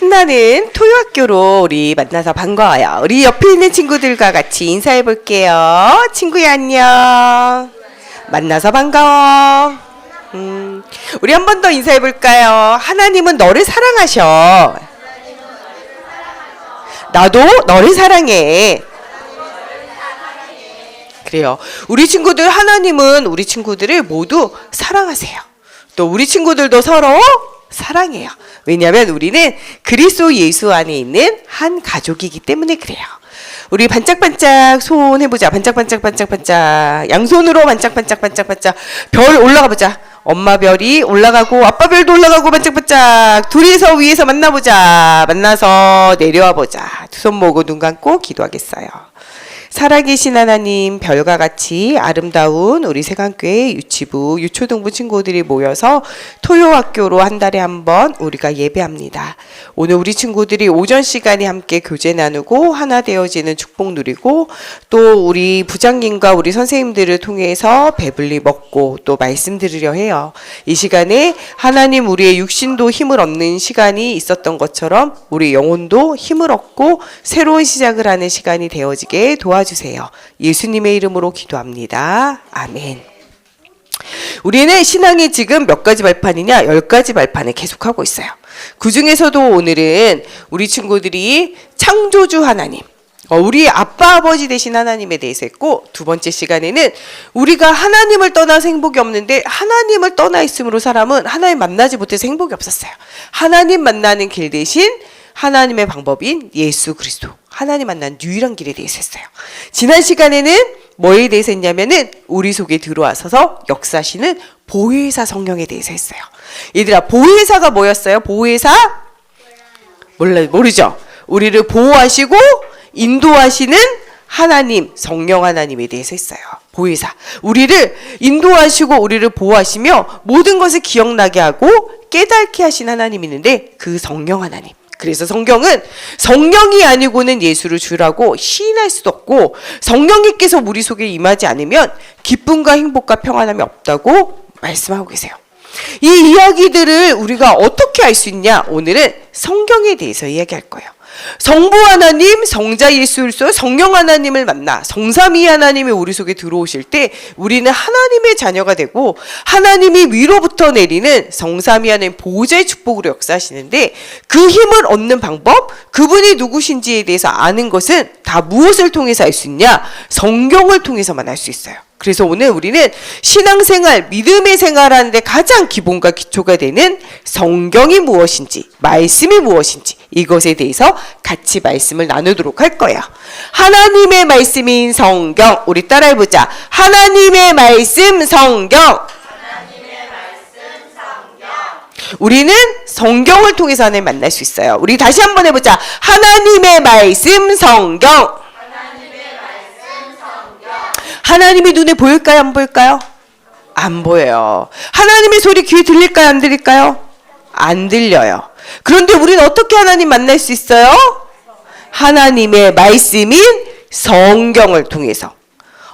신나는 토요학교로 우리 만나서 반가워요. 우리 옆에 있는 친구들과 같이 인사해 볼게요. 친구야 안녕. 만나서 반가워. 우리 한 번 더 인사해 볼까요? 하나님은 너를 사랑하셔. 나도 너를 사랑해. 그래요. 우리 친구들, 하나님은 우리 친구들을 모두 사랑하세요. 또 우리 친구들도 서로 사랑해요. 왜냐하면 우리는 그리스도 예수 안에 있는 한 가족이기 때문에 그래요. 우리 반짝반짝 손 해보자. 반짝반짝. 양손으로 반짝반짝. 별 올라가 보자. 엄마 별이 올라가고 아빠 별도 올라가고 반짝반짝. 둘이서 위에서 만나보자. 만나서 내려와 보자. 두 손 모으고 눈 감고 기도하겠어요. 살아계신 하나님, 별과 같이 아름다운 우리 세강교회 유치부, 유초등부 친구들이 모여서 토요학교로 한 달에 한 번 우리가 예배합니다. 오늘 우리 친구들이 오전 시간에 함께 교제 나누고 하나 되어지는 축복 누리고 또 우리 부장님과 우리 선생님들을 통해서 배불리 먹고 또 말씀 들으려 해요. 이 시간에 하나님 우리의 육신도 힘을 얻는 시간이 있었던 것처럼 우리 영혼도 힘을 얻고 새로운 시작을 하는 시간이 되어지게 도와주세요. 예수님의 이름으로 기도합니다. 아멘. 우리는 신앙이 지금 몇 가지 발판이냐? 10가지 발판을 계속하고 있어요. 그 중에서도 오늘은 우리 친구들이 창조주 하나님, 우리 아빠 아버지 되신 하나님에 대해서 했고, 두 번째 시간에는 우리가 하나님을 떠나서 행복이 없는데 하나님을 떠나 있음으로 사람은 하나님 만나지 못해서 행복이 없었어요. 하나님 만나는 길 대신 하나님의 방법인 예수 그리스도, 하나님 만난 유일한 길에 대해서 했어요. 지난 시간에는 뭐에 대해서 했냐면은 우리 속에 들어와서 역사하시는 보혜사 성령에 대해서 했어요. 얘들아, 보혜사가 뭐였어요? 보혜사? 모르죠? 우리를 보호하시고 인도하시는 하나님, 성령 하나님에 대해서 했어요. 보혜사. 우리를 인도하시고 우리를 보호하시며 모든 것을 기억나게 하고 깨닫게 하신 하나님이 있는데 그 성령 하나님. 그래서 성경은 성령이 아니고는 예수를 주라고 시인할 수도 없고, 성령님께서 우리 속에 임하지 않으면 기쁨과 행복과 평안함이 없다고 말씀하고 계세요. 이 이야기들을 우리가 어떻게 알 수 있냐? 오늘은 성경에 대해서 이야기할 거예요. 성부 하나님, 성자 예수 그리스도, 성령 하나님을 만나 성삼위 하나님이 우리 속에 들어오실 때 우리는 하나님의 자녀가 되고 하나님이 위로부터 내리는 성삼위 하나님 보호자의 축복으로 역사하시는데, 그 힘을 얻는 방법, 그분이 누구신지에 대해서 아는 것은 다 무엇을 통해서 알 수 있냐? 성경을 통해서만 알 수 있어요. 그래서 오늘 우리는 신앙생활, 믿음의 생활하는데 가장 기본과 기초가 되는 성경이 무엇인지, 말씀이 무엇인지, 이것에 대해서 같이 말씀을 나누도록 할 거예요. 하나님의 말씀인 성경, 우리 따라해보자. 하나님의 말씀 성경. 우리는 성경을 통해서 하나님 만날 수 있어요. 우리 다시 한번 해보자. 하나님의 말씀 성경. 하나님이 눈에 보일까요? 안 보일까요? 안 보여요. 하나님의 소리 귀에 들릴까요? 안 들릴까요? 안 들려요. 그런데 우리는 어떻게 하나님 만날 수 있어요? 하나님의 말씀인 성경을 통해서.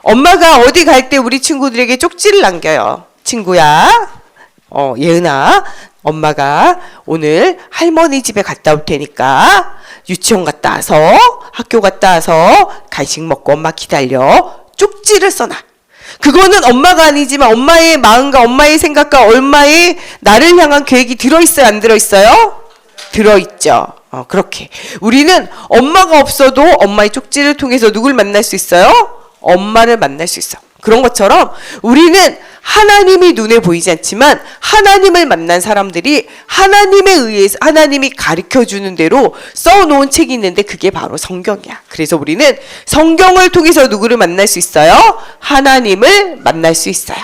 엄마가 어디 갈 때 우리 친구들에게 쪽지를 남겨요. 친구야, 예은아, 엄마가 오늘 할머니 집에 갔다 올 테니까 유치원 갔다 와서 학교 갔다 와서 간식 먹고 엄마 기다려. 쪽지를 써놔. 그거는 엄마가 아니지만 엄마의 마음과 엄마의 생각과 엄마의 나를 향한 계획이 들어있어요? 안 들어있어요? 들어있죠. 그렇게 우리는 엄마가 없어도 엄마의 쪽지를 통해서 누굴 만날 수 있어요? 엄마를 만날 수 있어. 그런 것처럼 우리는 하나님이 눈에 보이지 않지만 하나님을 만난 사람들이 하나님에 의해서 하나님이 가르쳐주는 대로 써놓은 책이 있는데 그게 바로 성경이야. 그래서 우리는 성경을 통해서 누구를 만날 수 있어요? 하나님을 만날 수 있어요.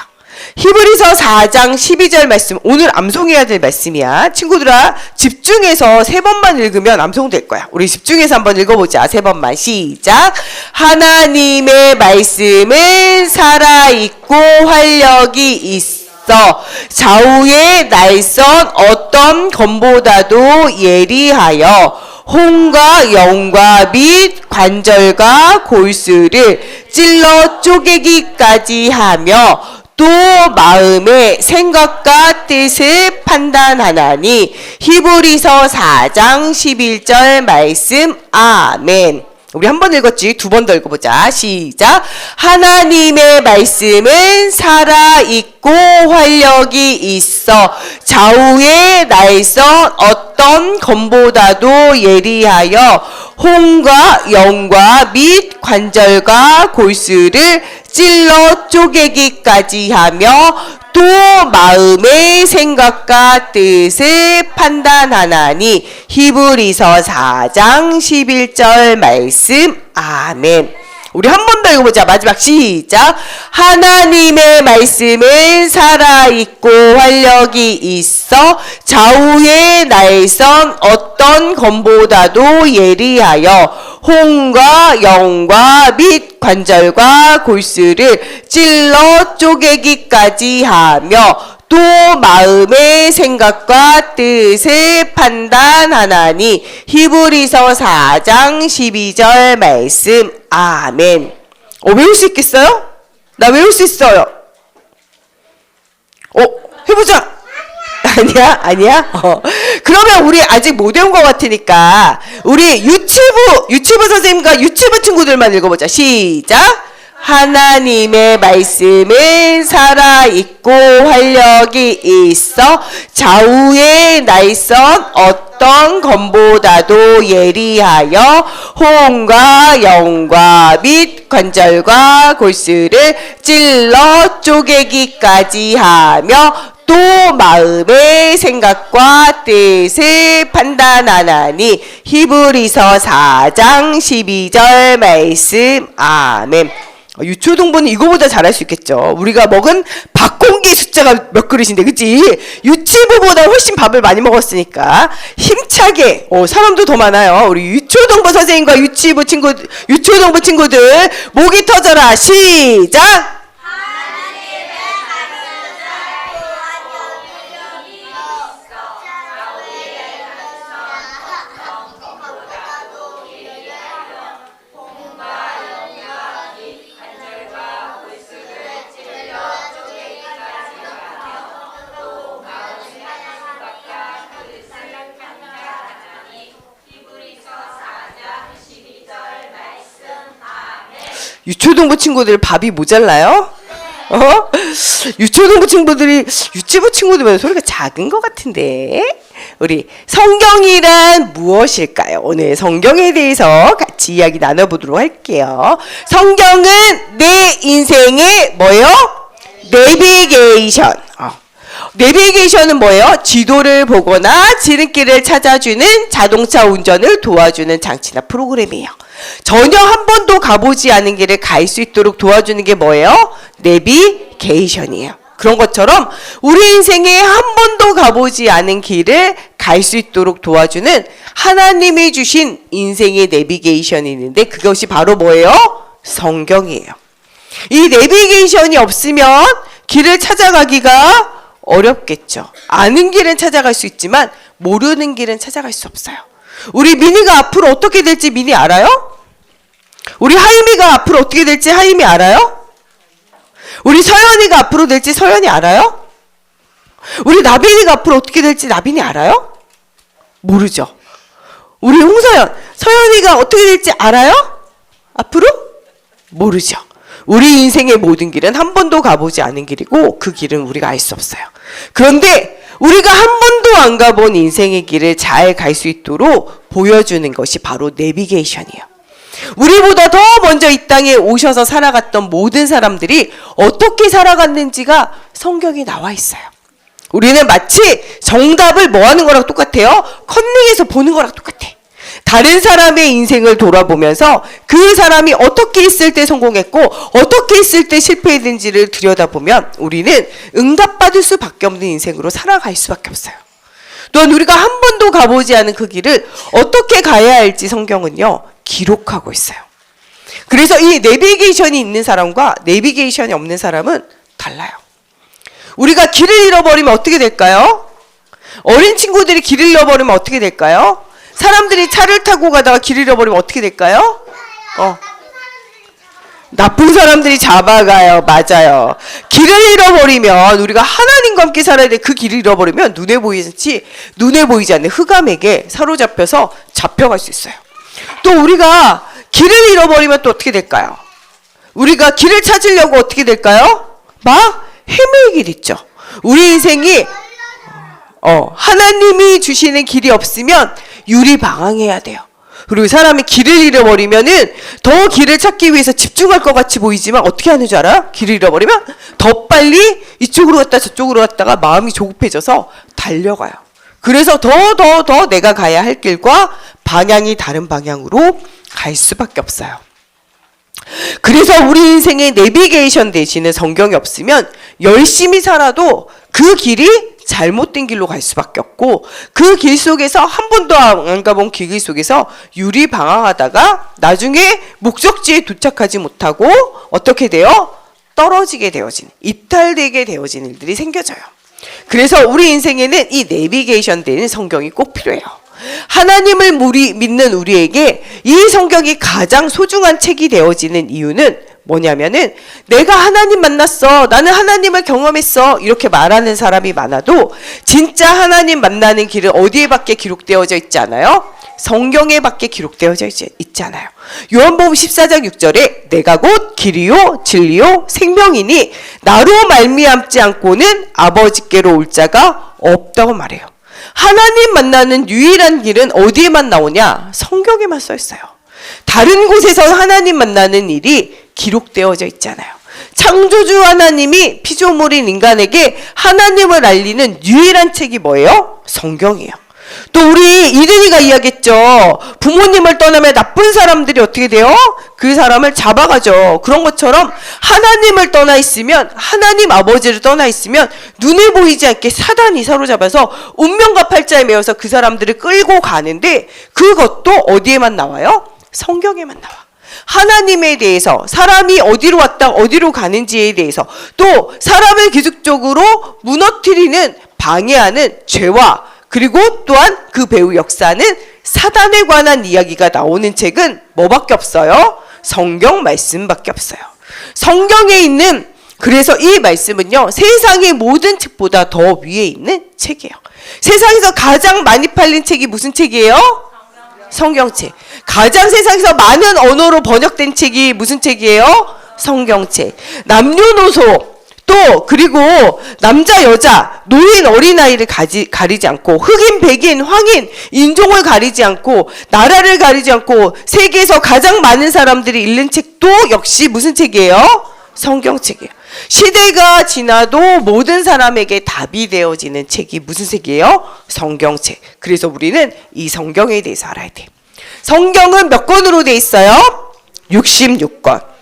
히브리서 4장 12절 말씀, 오늘 암송해야 될 말씀이야. 친구들아, 집중해서 3번만 읽으면 암송될 거야. 우리 집중해서 한번 읽어보자. 3번만 시작. 하나님의 말씀은 살아있고 활력이 있어 좌우의 날선 어떤 검보다도 예리하여 혼과 영과 및 관절과 골수를 찔러 쪼개기까지 하며 또 마음의 생각과 뜻을 판단하나니. 히브리서 4장 11절 말씀. 아멘. 우리 한 번 읽었지? 두 번 더 읽어보자. 시작. 하나님의 말씀은 살아있고 활력이 있어 좌우의 날선 어떤 검보다도 예리하여 혼과 영과 및 관절과 골수를 찔러 쪼개기까지 하며 또 마음의 생각과 뜻을 판단하나니. 히브리서 4장 11절 말씀. 아멘. 우리 한 번 더 읽어보자. 마지막 시작. 하나님의 말씀은 살아있고 활력이 있어 좌우의 날선 어떤 검보다도 예리하여 혼과 영과 및 관절과 골수를 찔러 쪼개기까지 하며 또 마음의 생각과 뜻을 판단하나니. 히브리서 4장 12절 말씀. 아멘. 외울 수 있겠어요? 나 외울 수 있어요. 해보자. 아니야? 그러면 우리 아직 못 외운 것 같으니까 우리 유치부 선생님과 유치부 친구들만 읽어보자. 시작. 하나님의 말씀은 살아있고 활력이 있어 좌우의 날선 어떤 검보다도 예리하여 혼과 영과 및 관절과 골수를 찔러 쪼개기까지 하며 또 마음의 생각과 뜻을 판단하나니. 히브리서 4장 12절 말씀. 아멘. 유초등부는 이거보다 잘할 수 있겠죠. 우리가 먹은 밥 공기 숫자가 몇 그릇인데, 그치? 유치부보다 훨씬 밥을 많이 먹었으니까 힘차게, 사람도 더 많아요. 우리 유초등부 선생님과 유초등부 친구들 목이 터져라. 시작. 유초등부 친구들 밥이 모자라요? 유초등부 친구들이 유치부 친구들보다 소리가 작은 것 같은데. 우리 성경이란 무엇일까요? 오늘 성경에 대해서 같이 이야기 나눠보도록 할게요. 성경은 내 인생의 뭐예요? 내비게이션. 내비게이션은 뭐예요? 지도를 보거나 지름길을 찾아주는 자동차 운전을 도와주는 장치나 프로그램이에요. 전혀 한 번도 가보지 않은 길을 갈 수 있도록 도와주는 게 뭐예요? 내비게이션이에요. 그런 것처럼 우리 인생에 한 번도 가보지 않은 길을 갈 수 있도록 도와주는 하나님이 주신 인생의 내비게이션이 있는데 그것이 바로 뭐예요? 성경이에요. 이 내비게이션이 없으면 길을 찾아가기가 어렵겠죠. 아는 길은 찾아갈 수 있지만 모르는 길은 찾아갈 수 없어요. 우리 민이가 앞으로 어떻게 될지 민이 알아요? 우리 하임이가 앞으로 어떻게 될지 하임이 알아요? 우리 서연이가 앞으로 될지 서연이 알아요? 우리 나빈이가 앞으로 어떻게 될지 나빈이 알아요? 모르죠. 우리 홍서연, 서연이가 어떻게 될지 알아요? 앞으로? 모르죠. 우리 인생의 모든 길은 한 번도 가보지 않은 길이고 그 길은 우리가 알 수 없어요. 그런데 우리가 한 번도 안 가본 인생의 길을 잘 갈 수 있도록 보여주는 것이 바로 내비게이션이에요. 우리보다 더 먼저 이 땅에 오셔서 살아갔던 모든 사람들이 어떻게 살아갔는지가 성경에 나와 있어요. 우리는 마치 정답을 뭐 하는 거랑 똑같아요? 컨닝해서 보는 거랑 똑같아. 다른 사람의 인생을 돌아보면서 그 사람이 어떻게 있을 때 성공했고 어떻게 있을 때 실패했는지를 들여다보면 우리는 응답받을 수밖에 없는 인생으로 살아갈 수밖에 없어요. 또한 우리가 한 번도 가보지 않은 그 길을 어떻게 가야 할지 성경은요 기록하고 있어요. 그래서 이 내비게이션이 있는 사람과 내비게이션이 없는 사람은 달라요. 우리가 길을 잃어버리면 어떻게 될까요? 어린 친구들이 길을 잃어버리면 어떻게 될까요? 사람들이 차를 타고 가다가 길을 잃어버리면 어떻게 될까요? 나쁜 사람들이 잡아가요. 맞아요. 길을 잃어버리면 우리가 하나님과 함께 살아야 돼. 그 길을 잃어버리면 눈에 보이지 않는 흑암에게 사로잡혀서 잡혀갈 수 있어요. 또 우리가 길을 잃어버리면 또 어떻게 될까요? 우리가 길을 찾으려고 어떻게 될까요? 막 헤매의 길 있죠. 우리 인생이 하나님이 주시는 길이 없으면 유리방황해야 돼요. 그리고 사람이 길을 잃어버리면은 더 길을 찾기 위해서 집중할 것 같이 보이지만 어떻게 하는 줄 알아요? 길을 잃어버리면 더 빨리 이쪽으로 갔다 저쪽으로 갔다가 마음이 조급해져서 달려가요. 그래서 더 내가 가야 할 길과 방향이 다른 방향으로 갈 수밖에 없어요. 그래서 우리 인생의 내비게이션 대신에 성경이 없으면 열심히 살아도 그 길이 잘못된 길로 갈 수밖에 없고 그 길 속에서 한 번도 안 가본 길 속에서 유리방황하다가 나중에 목적지에 도착하지 못하고 어떻게 돼요? 떨어지게 되어지는, 이탈되게 되어지는 일들이 생겨져요. 그래서 우리 인생에는 이 내비게이션 되는 성경이 꼭 필요해요. 하나님을 믿는 우리에게 이 성경이 가장 소중한 책이 되어지는 이유는 뭐냐면은 내가 하나님 만났어, 나는 하나님을 경험했어 이렇게 말하는 사람이 많아도 진짜 하나님 만나는 길은 어디에 밖에 기록되어져 있지 않아요? 성경에 밖에 기록되어져 있지 않아요. 요한복음 14장 6절에 내가 곧 길이요 진리요 생명이니 나로 말미암지 않고는 아버지께로 올 자가 없다고 말해요. 하나님 만나는 유일한 길은 어디에만 나오냐? 성경에만 써 있어요. 다른 곳에서 하나님 만나는 일이 기록되어져 있잖아요. 창조주 하나님이 피조물인 인간에게 하나님을 알리는 유일한 책이 뭐예요? 성경이에요. 또 우리 이든이가 이야기했죠. 부모님을 떠나면 나쁜 사람들이 어떻게 돼요? 그 사람을 잡아가죠. 그런 것처럼 하나님을 떠나 있으면, 하나님 아버지를 떠나 있으면 눈에 보이지 않게 사단이 사로잡아서 운명과 팔자에 매어서 그 사람들을 끌고 가는데 그것도 어디에만 나와요? 성경에만 나와. 하나님에 대해서, 사람이 어디로 왔다 어디로 가는지에 대해서, 또 사람을 계속적으로 무너뜨리는, 방해하는 죄와 그리고 또한 그 배후 역사는 사단에 관한 이야기가 나오는 책은 뭐밖에 없어요? 성경 말씀밖에 없어요. 성경에 있는, 그래서 이 말씀은요 세상의 모든 책보다 더 위에 있는 책이에요. 세상에서 가장 많이 팔린 책이 무슨 책이에요? 성경책. 가장 세상에서 많은 언어로 번역된 책이 무슨 책이에요? 성경책. 남녀노소 또 그리고 남자 여자 노인 어린아이를 가리지 않고 흑인 백인 황인 인종을 가리지 않고 나라를 가리지 않고 세계에서 가장 많은 사람들이 읽는 책도 역시 무슨 책이에요? 성경책이에요. 시대가 지나도 모든 사람에게 답이 되어지는 책이 무슨 책이에요? 성경책. 그래서 우리는 이 성경에 대해서 알아야 돼요. 성경은 몇 권으로 돼 있어요? 66권.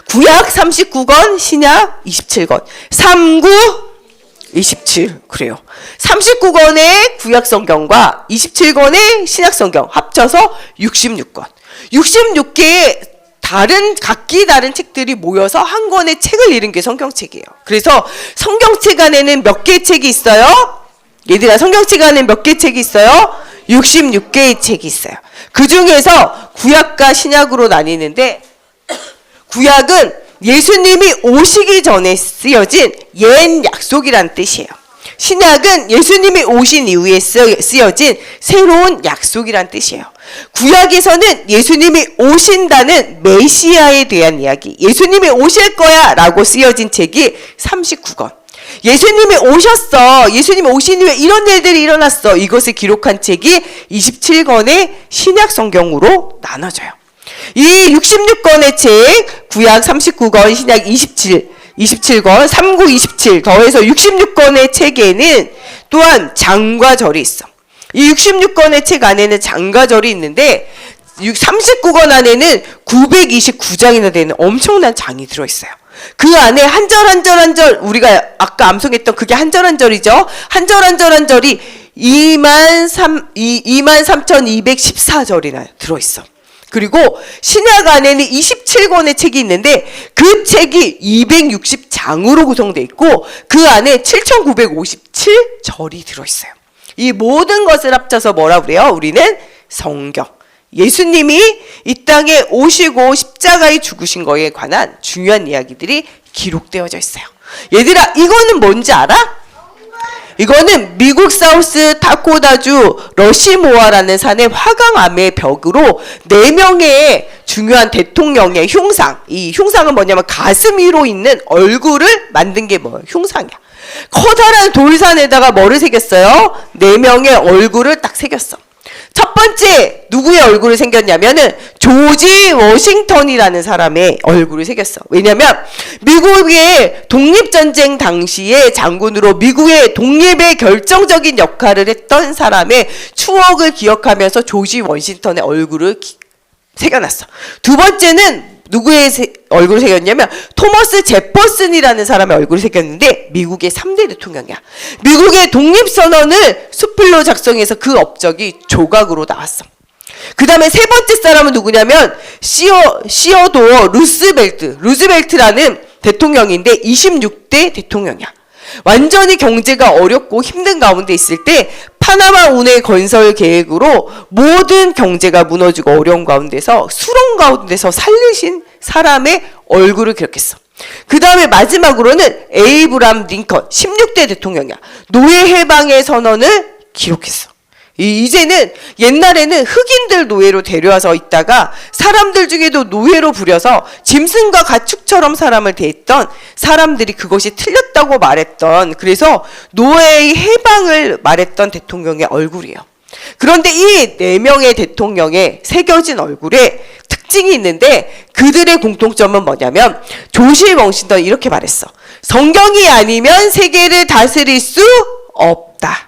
구약 39권, 신약 27권. 39, 27. 그래요. 39권의 구약 성경과 27권의 신약 성경 합쳐서 66권. 66개의 각기 다른 책들이 모여서 한 권의 책을 이룬 게 성경책이에요. 그래서 성경책 안에는 몇 개의 책이 있어요? 얘들아, 성경책 안에 몇 개의 책이 있어요? 66개의 책이 있어요. 그 중에서 구약과 신약으로 나뉘는데 구약은 예수님이 오시기 전에 쓰여진 옛 약속이란 뜻이에요. 신약은 예수님이 오신 이후에 쓰여진 새로운 약속이란 뜻이에요. 구약에서는 예수님이 오신다는 메시아에 대한 이야기, 예수님이 오실 거야 라고 쓰여진 책이 39권. 예수님이 오셨어, 예수님이 오신 이후에 이런 일들이 일어났어, 이것을 기록한 책이 27권의 신약 성경으로 나눠져요. 이 66권의 책, 구약 39권, 신약 27권, 39, 27 더해서 66권의 책에는 또한 장과 절이 있어. 이 66권의 책 안에는 장과 절이 있는데 39권 안에는 929장이나 되는 엄청난 장이 들어있어요. 그 안에 한 절 한 절 한 절, 우리가 아까 암송했던 그게 한 절 한 절이죠. 한 절 한 절 한 절이 23,214절이나 들어있어. 그리고 신약 안에는 27권의 책이 있는데 그 책이 260장으로 구성되어 있고 그 안에 7,957절이 들어있어요. 이 모든 것을 합쳐서 뭐라 그래요? 우리는 성경. 예수님이 이 땅에 오시고 십자가에 죽으신 거에 관한 중요한 이야기들이 기록되어져 있어요. 얘들아, 이거는 뭔지 알아? 이거는 미국 사우스 다코다주 러시모아라는 산의 화강암의 벽으로 4명의 중요한 대통령의 흉상, 이 흉상은 뭐냐면 가슴 위로 있는 얼굴을 만든 게 뭐예요? 흉상이야. 커다란 돌산에다가 뭐를 새겼어요? 4명의 얼굴을 딱 새겼어. 첫 번째 누구의 얼굴을 새겼냐면은 조지 워싱턴이라는 사람의 얼굴을 새겼어. 왜냐면 미국의 독립전쟁 당시에 장군으로 미국의 독립의 결정적인 역할을 했던 사람의 추억을 기억하면서 조지 워싱턴의 얼굴을 새겨놨어. 두 번째는 누구의 얼굴을 새겼냐면 토머스 제퍼슨이라는 사람의 얼굴을 새겼는데 미국의 3대 대통령이야. 미국의 독립선언을 수필로 작성해서 그 업적이 조각으로 나왔어. 그 다음에 세 번째 사람은 누구냐면 시어도어 루즈벨트라는 대통령인데 26대 대통령이야. 완전히 경제가 어렵고 힘든 가운데 있을 때 파나마 운해 건설 계획으로 모든 경제가 무너지고 어려운 가운데서 수렁 가운데서 살리신 사람의 얼굴을 기록했어. 그 다음에 마지막으로는 에이브람 링컨 16대 대통령이야. 노예 해방의 선언을 기록했어. 이제는 옛날에는 흑인들 노예로 데려와서 있다가 사람들 중에도 노예로 부려서 짐승과 가축처럼 사람을 대했던 사람들이 그것이 틀렸다고 말했던, 그래서 노예의 해방을 말했던 대통령의 얼굴이에요. 그런데 이 4명의 대통령의 새겨진 얼굴에 특징이 있는데 그들의 공통점은 뭐냐면 조지 워싱턴이 이렇게 말했어. 성경이 아니면 세계를 다스릴 수 없다.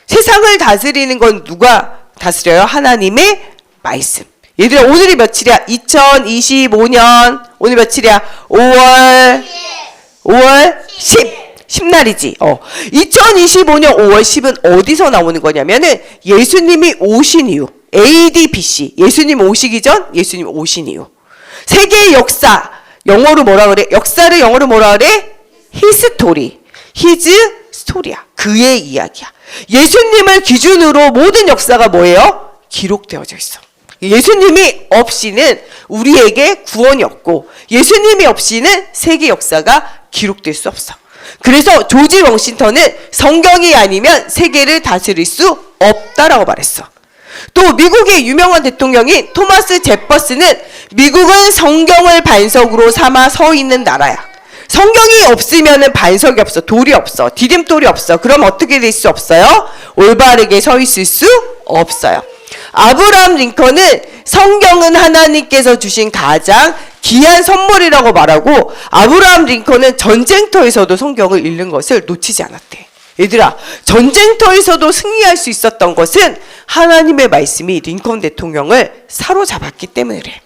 세상을 다스리는 건 누가 다스려요? 하나님의 말씀. 얘들아, 오늘이 며칠이야? 2025년 오늘 며칠이야? 5월 10날이지. 2025년 5월 10은 어디서 나오는 거냐면은 예수님이 오신 이후 AD BC, 예수님 오시기 전 예수님 오신 이후 세계의 역사, 영어로 뭐라 그래? 역사를 영어로 뭐라 그래? 히스토리, 히즈 스토리야. 그의 이야기야. 예수님을 기준으로 모든 역사가 뭐예요? 기록되어져 있어. 예수님이 없이는 우리에게 구원이 없고 예수님이 없이는 세계 역사가 기록될 수 없어. 그래서 조지 워싱턴은 성경이 아니면 세계를 다스릴 수 없다라고 말했어. 또 미국의 유명한 대통령인 토마스 제퍼슨은 미국은 성경을 반석으로 삼아 서 있는 나라야. 성경이 없으면은 반석이 없어, 돌이 없어, 디딤돌이 없어. 그럼 어떻게 될 수 없어요? 올바르게 서 있을 수 없어요. 아브라함 링컨은 성경은 하나님께서 주신 가장 귀한 선물이라고 말하고 아브라함 링컨은 전쟁터에서도 성경을 읽는 것을 놓치지 않았대. 얘들아, 전쟁터에서도 승리할 수 있었던 것은 하나님의 말씀이 링컨 대통령을 사로잡았기 때문에 그래.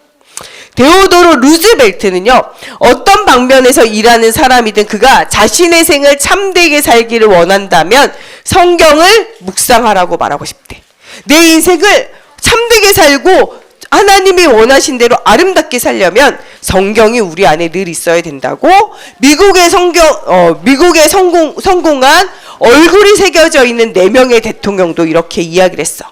데오도로 루즈벨트는요, 어떤 방면에서 일하는 사람이든 그가 자신의 생을 참되게 살기를 원한다면 성경을 묵상하라고 말하고 싶대. 내 인생을 참되게 살고 하나님이 원하신 대로 아름답게 살려면 성경이 우리 안에 늘 있어야 된다고 미국의 성공한 얼굴이 새겨져 있는 4명의 대통령도 이렇게 이야기를 했어.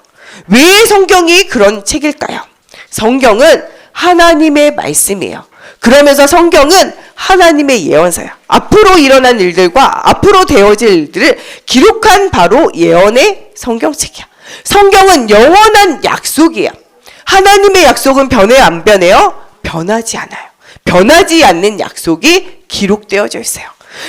왜 성경이 그런 책일까요? 성경은 하나님의 말씀이에요. 그러면서 성경은 하나님의 예언서야. 앞으로 일어난 일들과 앞으로 되어질 일들을 기록한 바로 예언의 성경책이야. 성경은 영원한 약속이야. 하나님의 약속은 변해요, 안 변해요? 변하지 않아요. 변하지 않는 약속이 기록되어져 있어요.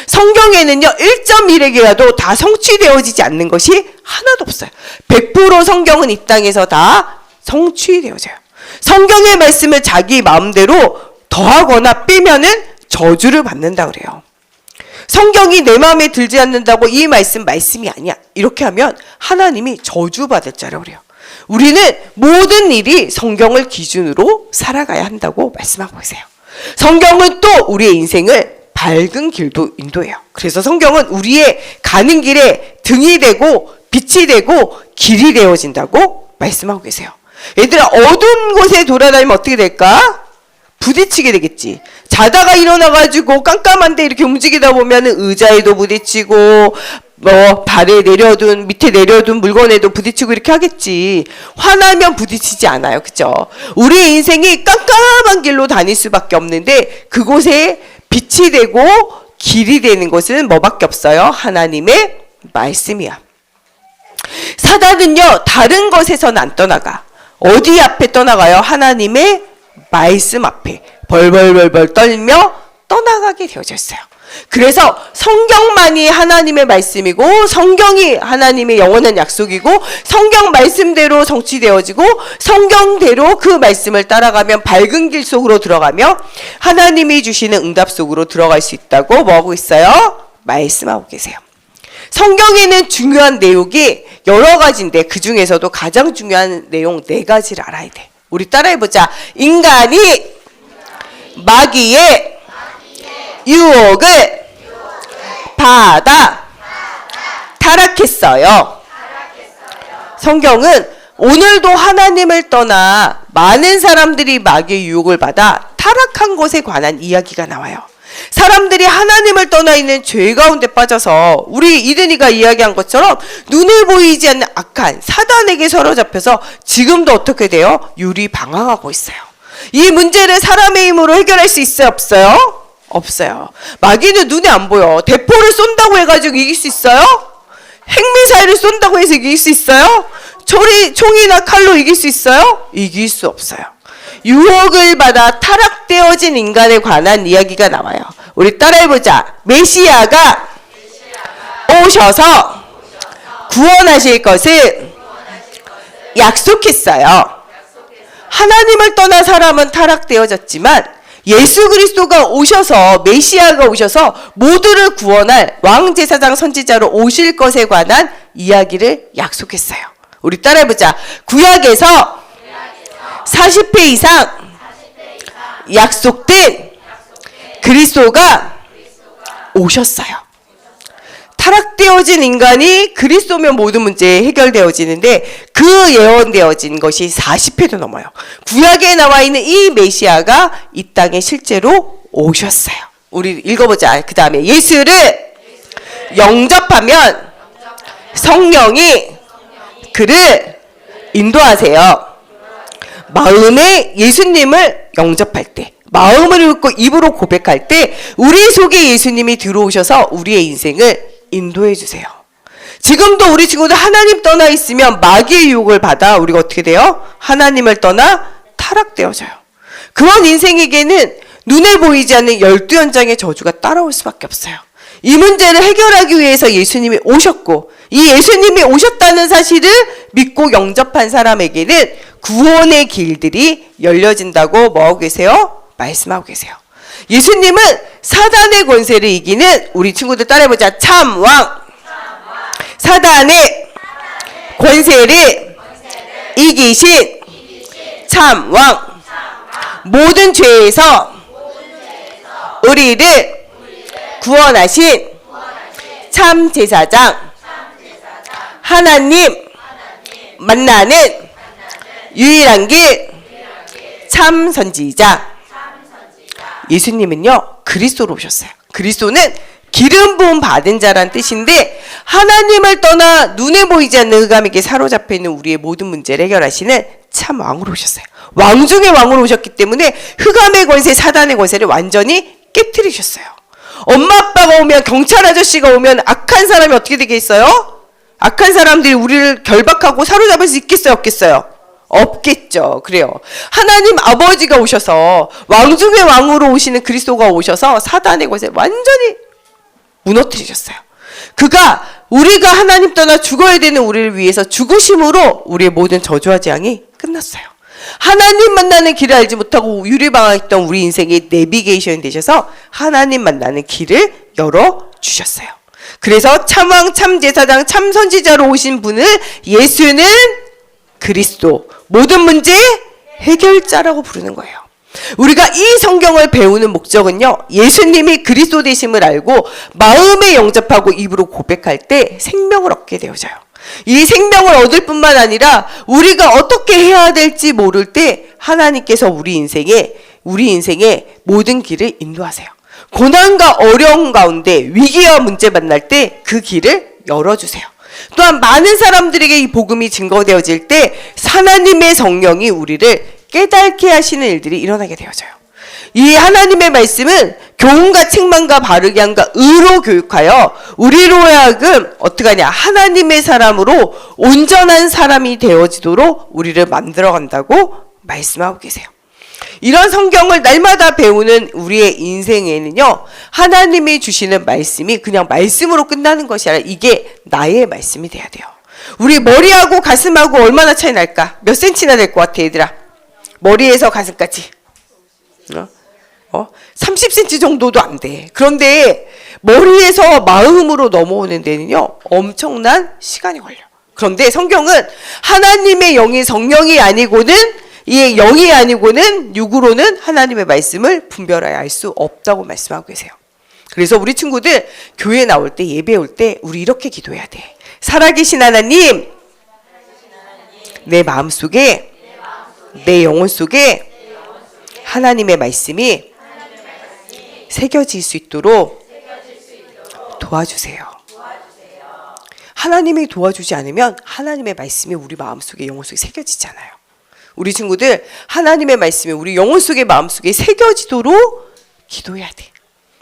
성경에는요 1.1에게라도 다 성취되어지지 않는 것이 하나도 없어요. 100% 성경은 이 땅에서 다 성취되어져요. 성경의 말씀을 자기 마음대로 더하거나 빼면은 저주를 받는다 그래요. 성경이 내 마음에 들지 않는다고 이 말씀이 아니야. 이렇게 하면 하나님이 저주받을 자라고 그래요. 우리는 모든 일이 성경을 기준으로 살아가야 한다고 말씀하고 계세요. 성경은 또 우리의 인생을 밝은 길도 인도해요. 그래서 성경은 우리의 가는 길에 등이 되고 빛이 되고 길이 되어진다고 말씀하고 계세요. 얘들아, 어두운 곳에 돌아다니면 어떻게 될까? 부딪히게 되겠지. 자다가 일어나가지고 깜깜한데 이렇게 움직이다 보면 의자에도 부딪히고 뭐 발에 내려둔 밑에 내려둔 물건에도 부딪히고 이렇게 하겠지. 화나면 부딪히지 않아요. 그죠? 우리의 인생이 깜깜한 길로 다닐 수밖에 없는데 그곳에 빛이 되고 길이 되는 것은 뭐밖에 없어요? 하나님의 말씀이야. 사단은요 다른 것에서는 안 떠나가. 어디 앞에 떠나가요? 하나님의 말씀 앞에 벌벌벌벌 떨며 떠나가게 되어져 있어요. 그래서 성경만이 하나님의 말씀이고 성경이 하나님의 영원한 약속이고 성경 말씀대로 성취되어지고 성경대로 그 말씀을 따라가면 밝은 길 속으로 들어가며 하나님이 주시는 응답 속으로 들어갈 수 있다고 뭐하고 있어요? 말씀하고 계세요. 성경에는 중요한 내용이 여러 가지인데 그 중에서도 가장 중요한 내용 4가지를 알아야 돼. 우리 따라해보자. 인간이 마귀의 유혹을 받아 타락했어요. 성경은 오늘도 하나님을 떠나 많은 사람들이 마귀의 유혹을 받아 타락한 것에 관한 이야기가 나와요. 사람들이 하나님을 떠나 있는 죄 가운데 빠져서 우리 이든이가 이야기한 것처럼 눈에 보이지 않는 악한 사단에게 사로잡혀서 지금도 어떻게 돼요? 유리방황하고 있어요. 이 문제를 사람의 힘으로 해결할 수 있어요? 없어요? 없어요. 마귀는 눈에 안 보여. 대포를 쏜다고 해가지고 이길 수 있어요? 핵미사일을 쏜다고 해서 이길 수 있어요? 총이나 칼로 이길 수 있어요? 이길 수 없어요. 유혹을 받아 타락되어진 인간에 관한 이야기가 나와요. 우리 따라해보자. 메시아가 오셔서 구원하실 것을 약속했어요. 하나님을 떠난 사람은 타락되어졌지만 예수 그리스도가 오셔서 메시아가 오셔서 모두를 구원할 왕제사장 선지자로 오실 것에 관한 이야기를 약속했어요. 우리 따라해보자. 구약에서 40회 이상 약속된 그리스도가 오셨어요. 타락되어진 인간이 그리스도면 모든 문제 해결되어지는데 그 예언되어진 것이 40회도 넘어요. 구약에 나와 있는 이 메시아가 이 땅에 실제로 오셨어요. 우리 읽어보자. 그 다음에 예수를 영접하면 성령이 그를 인도하세요. 마음에 예수님을 영접할 때, 마음을 읽고 입으로 고백할 때 우리 속에 예수님이 들어오셔서 우리의 인생을 인도해 주세요. 지금도 우리 친구들 하나님 떠나 있으면 마귀의 유혹을 받아 우리가 어떻게 돼요? 하나님을 떠나 타락되어져요. 그런 인생에게는 눈에 보이지 않는 12연장의 저주가 따라올 수밖에 없어요. 이 문제를 해결하기 위해서 예수님이 오셨고 이 예수님이 오셨다는 사실을 믿고 영접한 사람에게는 구원의 길들이 열려진다고 뭐하고 계세요? 말씀하고 계세요. 예수님은 사단의 권세를 이기는 우리 친구들 따라해보자. 참왕. 사단의 권세를 이기신 참왕. 모든 죄에서 우리를 구원하신 참 제사장. 하나님 만나는 유일한 길 참 선지자. 예수님은요 그리스도로 오셨어요. 그리스도는 기름 부음 받은 자란 뜻인데 하나님을 떠나 눈에 보이지 않는 흑암에게 사로잡혀 있는 우리의 모든 문제를 해결하시는 참 왕으로 오셨어요. 왕 중에 왕으로 오셨기 때문에 흑암의 권세 사단의 권세를 완전히 깨트리셨어요. 엄마 아빠가 오면 경찰 아저씨가 오면 악한 사람이 어떻게 되겠어요? 악한 사람들이 우리를 결박하고 사로잡을 수 있겠어요? 없겠어요? 없겠죠. 그래요. 하나님 아버지가 오셔서 왕 중의 왕으로 오시는 그리스도가 오셔서 사단의 것을 완전히 무너뜨리셨어요. 그가 우리가 하나님 떠나 죽어야 되는 우리를 위해서 죽으심으로 우리의 모든 저주와 재앙이 끝났어요. 하나님 만나는 길을 알지 못하고 유리방황했던 우리 인생의 내비게이션이 되셔서 하나님 만나는 길을 열어주셨어요. 그래서 참왕, 참제사장, 참선지자로 오신 분을 예수는 그리스도, 모든 문제 해결자라고 부르는 거예요. 우리가 이 성경을 배우는 목적은요, 예수님이 그리스도 되심을 알고 마음에 영접하고 입으로 고백할 때 생명을 얻게 되어져요. 이 생명을 얻을 뿐만 아니라 우리가 어떻게 해야 될지 모를 때 하나님께서 우리 인생에 모든 길을 인도하세요. 고난과 어려움 가운데 위기와 문제 만날 때 그 길을 열어주세요. 또한 많은 사람들에게 이 복음이 증거되어질 때 하나님의 성령이 우리를 깨닫게 하시는 일들이 일어나게 되어져요. 이 하나님의 말씀은 교훈과 책망과 바르게 함과 의로 교육하여 우리로 하여금 어떻게 하냐, 하나님의 사람으로 온전한 사람이 되어지도록 우리를 만들어간다고 말씀하고 계세요. 이런 성경을 날마다 배우는 우리의 인생에는요, 하나님이 주시는 말씀이 그냥 말씀으로 끝나는 것이 아니라 이게 나의 말씀이 돼야 돼요. 우리 머리하고 가슴하고 얼마나 차이 날까? 몇 센치나 될 것 같아, 얘들아? 머리에서 가슴까지 30cm 정도도 안 돼. 그런데 머리에서 마음으로 넘어오는 데는요, 엄청난 시간이 걸려. 그런데 성경은 하나님의 영이 성령이 아니고는, 이 영이 아니고는 육으로는 하나님의 말씀을 분별하여 알 수 없다고 말씀하고 계세요. 그래서 우리 친구들 교회 나올 때, 예배 올 때 우리 이렇게 기도해야 돼. 살아계신 하나님, 내 마음속에, 내 영혼 속에 하나님의 말씀이 새겨질 수 있도록 도와주세요. 하나님이 도와주지 않으면 하나님의 말씀이 우리 마음속에, 영혼 속에 새겨지잖아요. 우리 친구들 하나님의 말씀이 우리 영혼 속에, 마음 속에 새겨지도록 기도해야 돼.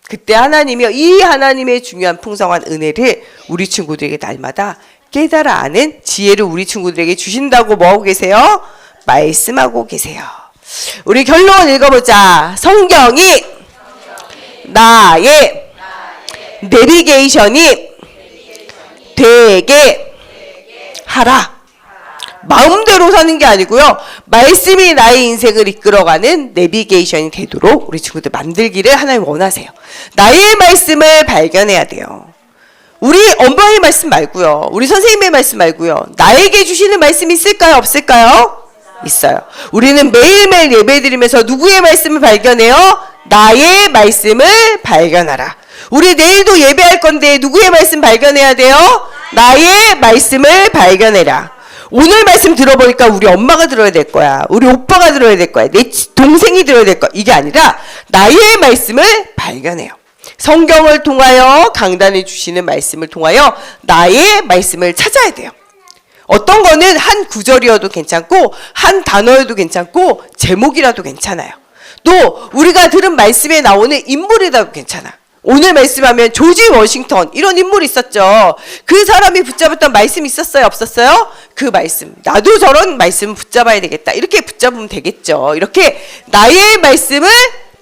그때 하나님이 이 하나님의 중요한 풍성한 은혜를 우리 친구들에게 날마다 깨달아 아는 지혜를 우리 친구들에게 주신다고 뭐하고 계세요? 말씀하고 계세요. 우리 결론 읽어보자. 성경이 나의 내비게이션이 되게 하라. 마음대로 사는 게 아니고요, 말씀이 나의 인생을 이끌어가는 내비게이션이 되도록 우리 친구들 만들기를 하나님 원하세요. 나의 말씀을 발견해야 돼요. 우리 엄마의 말씀 말고요, 우리 선생님의 말씀 말고요, 나에게 주시는 말씀이 있을까요? 없을까요? 있어요. 우리는 매일매일 예배드리면서 누구의 말씀을 발견해요? 나의 말씀을 발견하라. 우리 내일도 예배할 건데 누구의 말씀 발견해야 돼요? 나의 말씀을 발견해라. 오늘 말씀 들어보니까 우리 엄마가 들어야 될 거야, 우리 오빠가 들어야 될 거야, 내 동생이 들어야 될 거야. 이게 아니라 나의 말씀을 발견해요. 성경을 통하여, 강단에 주시는 말씀을 통하여 나의 말씀을 찾아야 돼요. 어떤 거는 한 구절이어도 괜찮고 한 단어여도 괜찮고 제목이라도 괜찮아요. 또 우리가 들은 말씀에 나오는 인물이라도 괜찮아. 오늘 말씀하면 조지 워싱턴 이런 인물이 있었죠. 그 사람이 붙잡았던 말씀이 있었어요? 없었어요? 그 말씀, 나도 저런 말씀 붙잡아야 되겠다, 이렇게 붙잡으면 되겠죠. 이렇게 나의 말씀을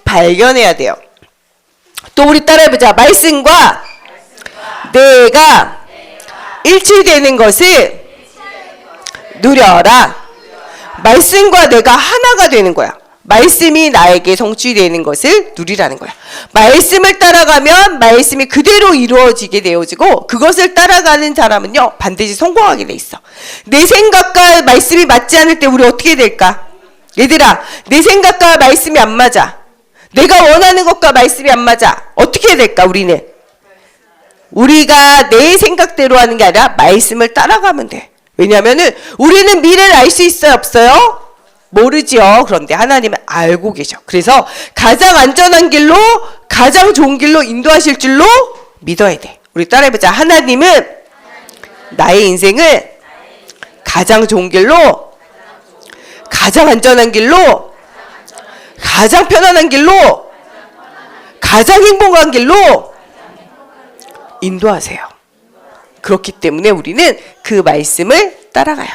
발견해야 돼요. 또 우리 따라해보자. 말씀과 내가 일치되는 것을 누려라. 말씀과 내가 하나가 되는 거야. 말씀이 나에게 성취되는 것을 누리라는 거야. 말씀을 따라가면 말씀이 그대로 이루어지게 되어지고, 그것을 따라가는 사람은요, 반드시 성공하게 돼 있어. 내 생각과 말씀이 맞지 않을 때 우리 어떻게 될까? 얘들아, 내 생각과 말씀이 안 맞아. 내가 원하는 것과 말씀이 안 맞아. 어떻게 될까? 우리가 내 생각대로 하는 게 아니라 말씀을 따라가면 돼. 왜냐하면은 우리는 미래를 알 수 있어요? 없어요? 모르지요. 그런데 하나님은 알고 계셔. 그래서 가장 안전한 길로, 가장 좋은 길로 인도하실 줄로 믿어야 돼. 우리 따라해보자. 하나님은 나의 인생을 가장 좋은 길로, 가장 안전한 길로, 가장 편안한 길로, 가장 행복한 길로 인도하세요. 그렇기 때문에 우리는 그 말씀을 따라가요.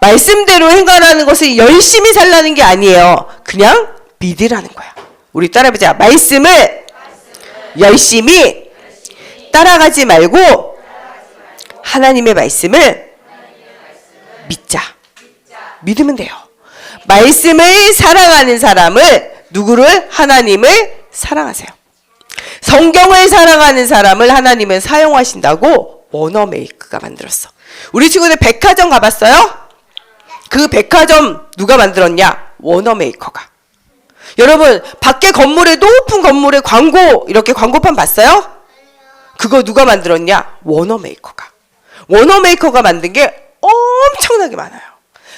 말씀대로 행하라는 것은 열심히 살라는 게 아니에요. 그냥 믿으라는 거야. 우리 따라해보자. 말씀을 열심히 따라가지 말고 하나님의 말씀을 믿자. 믿으면 돼요. 말씀을 사랑하는 사람을, 누구를? 하나님을 사랑하세요. 성경을 사랑하는 사람을 하나님은 사용하신다고 워너메이크가 만들었어. 우리 친구들 백화점 가봤어요? 그 백화점 누가 만들었냐? 워너메이커가. 여러분, 밖에 건물에, 높은 건물에 광고, 이렇게 광고판 봤어요? 그거 누가 만들었냐? 워너메이커가. 워너메이커가 만든 게 엄청나게 많아요.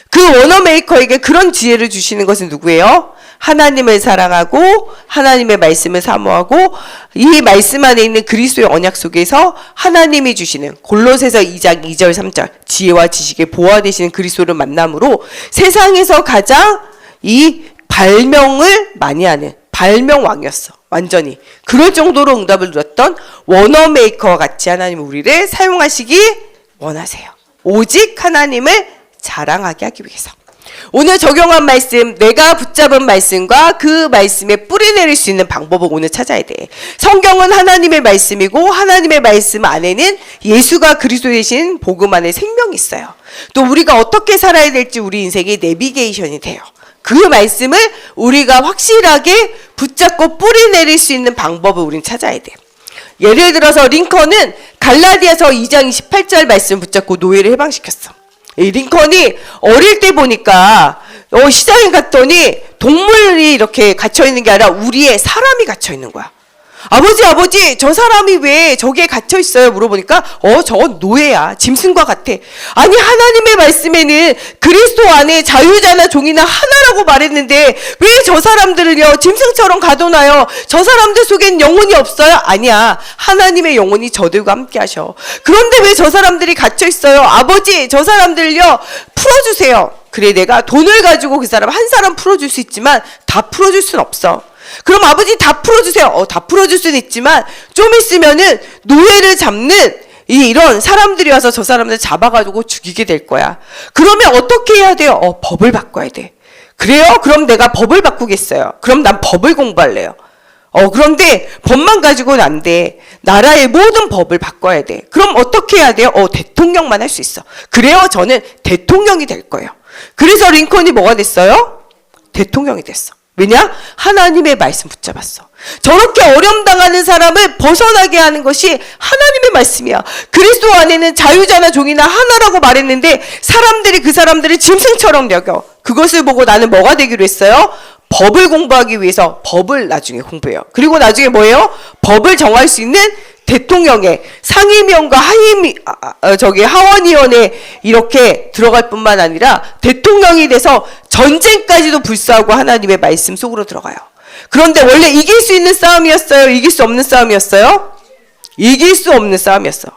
그 워너메이커에게 그런 지혜를 주시는 것은 누구예요? 하나님을 사랑하고 하나님의 말씀을 사모하고 이 말씀 안에 있는 그리스도의 언약 속에서 하나님이 주시는 골로새서 2장 2절 3절 지혜와 지식의 보화 되시는 그리스도를 만남으로 세상에서 가장 이 발명을 많이 하는 발명왕이었어. 완전히. 그럴 정도로 응답을 누렸던 워너메이커와 같이 하나님은 우리를 사용하시기 원하세요. 오직 하나님을 자랑하게 하기 위해서. 오늘 적용한 말씀, 내가 붙잡은 말씀과 그 말씀에 뿌리 내릴 수 있는 방법을 오늘 찾아야 돼. 성경은 하나님의 말씀이고 하나님의 말씀 안에는 예수가 그리스도 되신 복음 안에 생명이 있어요. 또 우리가 어떻게 살아야 될지 우리 인생의 내비게이션이 돼요. 그 말씀을 우리가 확실하게 붙잡고 뿌리 내릴 수 있는 방법을 우리는 찾아야 돼요. 예를 들어서 링컨은 갈라디아서 2장 28절 말씀 붙잡고 노예를 해방시켰어. 이 링컨이 어릴 때 보니까 시장에 갔더니 동물이 이렇게 갇혀있는 게 아니라 우리의 사람이 갇혀있는 거야. 아버지 저 사람이 왜 저기에 갇혀있어요? 물어보니까 저건 노예야. 짐승과 같아. 아니 하나님의 말씀에는 그리스도 안에 자유자나 종이나 하나라고 말했는데 왜 저 사람들을요 짐승처럼 가둬놔요? 저 사람들 속엔 영혼이 없어요? 아니야. 하나님의 영혼이 저들과 함께 하셔. 그런데 왜 저 사람들이 갇혀있어요? 아버지 저 사람들을요 풀어주세요. 그래 내가 돈을 가지고 그 사람 한 사람 풀어줄 수 있지만 다 풀어줄 순 없어. 그럼 아버지 다 풀어주세요. 다 풀어줄 수는 있지만 좀 있으면은 노예를 잡는 이런 사람들이 와서 저 사람들 잡아가지고 죽이게 될 거야. 그러면 어떻게 해야 돼요? 법을 바꿔야 돼. 그래요? 그럼 내가 법을 바꾸겠어요. 그럼 난 법을 공부할래요. 그런데 법만 가지고는 안 돼. 나라의 모든 법을 바꿔야 돼. 그럼 어떻게 해야 돼요? 대통령만 할 수 있어. 그래요? 저는 대통령이 될 거예요. 그래서 링컨이 뭐가 됐어요? 대통령이 됐어. 왜냐? 하나님의 말씀 붙잡았어. 저렇게 어려움당하는 사람을 벗어나게 하는 것이 하나님의 말씀이야. 그리스도 안에는 자유자나 종이나 하나라고 말했는데 사람들이 그 사람들을 짐승처럼 여겨. 그것을 보고 나는 뭐가 되기로 했어요? 법을 공부하기 위해서 법을 나중에 공부해요. 그리고 나중에 뭐예요? 법을 정할 수 있는 대통령의 상임위원과 하원위원회 이렇게 들어갈 뿐만 아니라 대통령이 돼서 전쟁까지도 불사하고 하나님의 말씀 속으로 들어가요. 그런데 원래 이길 수 있는 싸움이었어요? 이길 수 없는 싸움이었어요? 이길 수 없는 싸움이었어.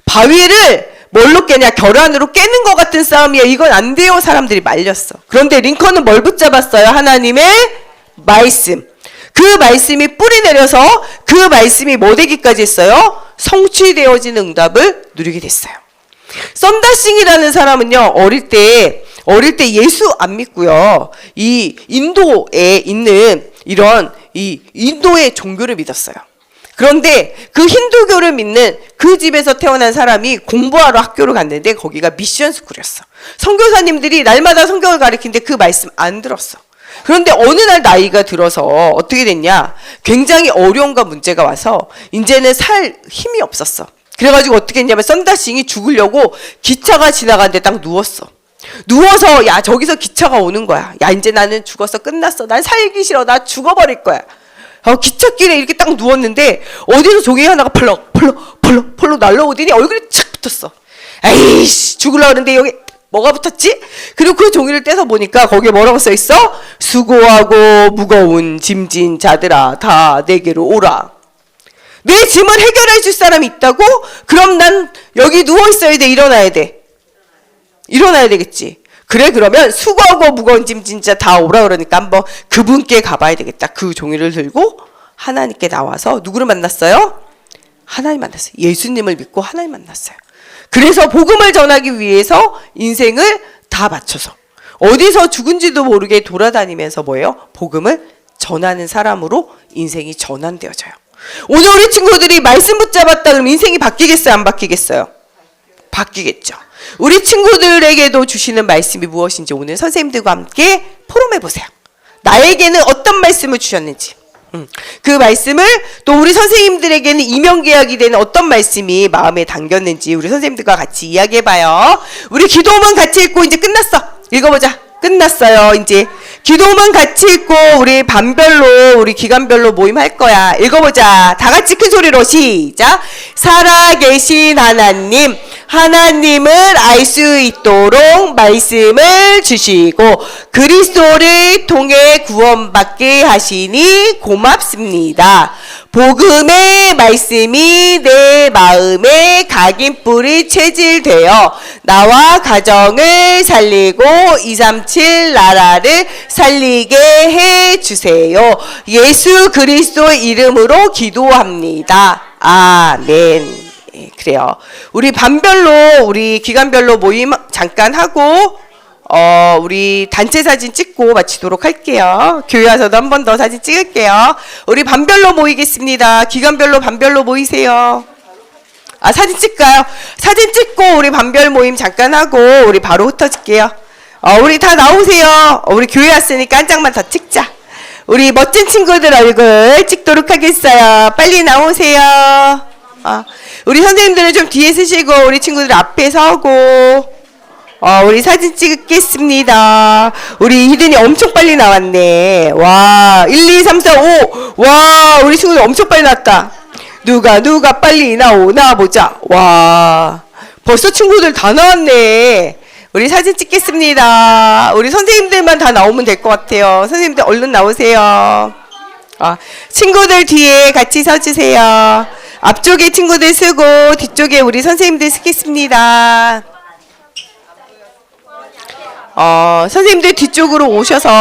바위를 뭘로 깨냐? 결안으로 깨는 것 같은 싸움이에요. 이건 안 돼요. 사람들이 말렸어. 그런데 링컨은 뭘 붙잡았어요? 하나님의 말씀. 그 말씀이 뿌리 내려서 그 말씀이 뭐 되기까지 했어요? 성취되어지는 응답을 누리게 됐어요. 썬다싱이라는 사람은요, 어릴 때 예수 안 믿고요, 이 인도에 있는 이 인도의 종교를 믿었어요. 그런데 그 힌두교를 믿는 그 집에서 태어난 사람이 공부하러 학교를 갔는데 거기가 미션 스쿨이었어. 선교사님들이 날마다 성경을 가르치는데 그 말씀 안 들었어. 그런데 어느 날 나이가 들어서 어떻게 됐냐? 굉장히 어려움과 문제가 와서 이제는 살 힘이 없었어. 그래가지고 어떻게 했냐면 썬다싱이 죽으려고 기차가 지나가는데 딱 누웠어. 누워서 야 저기서 기차가 오는 거야. 야 이제 나는 죽었어. 끝났어. 난 살기 싫어. 나 죽어버릴 거야. 기찻길에 이렇게 딱 누웠는데 어디서 종이 하나가 펄럭 날라오더니 얼굴에 착 붙었어. 에이씨 죽으려고 하는데 여기 뭐가 붙었지? 그리고 그 종이를 떼서 보니까 거기에 뭐라고 써있어? 수고하고 무거운 짐진 자들아 다 내게로 오라. 내 짐을 해결해 줄 사람이 있다고? 그럼 난 여기 누워있어야 돼? 일어나야 돼? 일어나야 되겠지. 그래 그러면 수고하고 무거운 짐 진짜 다 오라 그러니까 한번 그분께 가봐야 되겠다. 그 종이를 들고 하나님께 나와서 누구를 만났어요? 하나님 만났어요. 예수님을 믿고 하나님 만났어요. 그래서 복음을 전하기 위해서 인생을 다 바쳐서 어디서 죽은지도 모르게 돌아다니면서 뭐예요? 복음을 전하는 사람으로 인생이 전환되어져요. 오늘 우리 친구들이 말씀 붙잡았다 그러면 인생이 바뀌겠어요? 안 바뀌겠어요? 바뀌겠죠. 우리 친구들에게도 주시는 말씀이 무엇인지 오늘 선생님들과 함께 포럼해 보세요. 나에게는 어떤 말씀을 주셨는지, 그 말씀을 또 우리 선생님들에게는 이명계약이 되는 어떤 말씀이 마음에 담겼는지 우리 선생님들과 같이 이야기해 봐요. 우리 기도문 같이 읽고 이제 끝났어. 읽어보자. 끝났어요. 이제 기도문 같이 읽고 우리 반별로 우리 기간별로 모임할 거야. 읽어보자. 다 같이 큰 소리로 시작. 살아계신 하나님, 하나님을 알 수 있도록 말씀을 주시고 그리스도를 통해 구원받게 하시니 고맙습니다. 복음의 말씀이 내 마음에 각인뿔이 체질되어 나와 가정을 살리고 237 나라를 살리게 해 주세요. 예수 그리스도 이름으로 기도합니다. 아멘. 예, 그래요. 우리 반별로 우리 기간별로 모임 잠깐 하고 우리 단체 사진 찍고 마치도록 할게요. 교회 와서도 한 번 더 사진 찍을게요. 우리 반별로 모이겠습니다. 기간별로 반별로 모이세요. 아, 사진 찍까요? 사진 찍고 우리 반별 모임 잠깐 하고 우리 바로 흩어질게요. 우리 다 나오세요. 우리 교회 왔으니까 한 장만 더 찍자. 우리 멋진 친구들 얼굴 찍도록 하겠어요. 빨리 나오세요. 우리 선생님들은 좀 뒤에 서시고 우리 친구들 앞에 서고 우리 사진 찍겠습니다. 우리 이든이 엄청 빨리 나왔네. 와, 1, 2, 3, 4, 5. 와, 우리 친구들 엄청 빨리 나왔다. 누가 빨리 나와보자. 와, 벌써 친구들 다 나왔네. 우리 사진 찍겠습니다. 우리 선생님들만 다 나오면 될 것 같아요. 선생님들 얼른 나오세요. 친구들 뒤에 같이 서주세요. 앞쪽에 친구들 쓰고 뒤쪽에 우리 선생님들 쓰겠습니다. 선생님들 뒤쪽으로 오셔서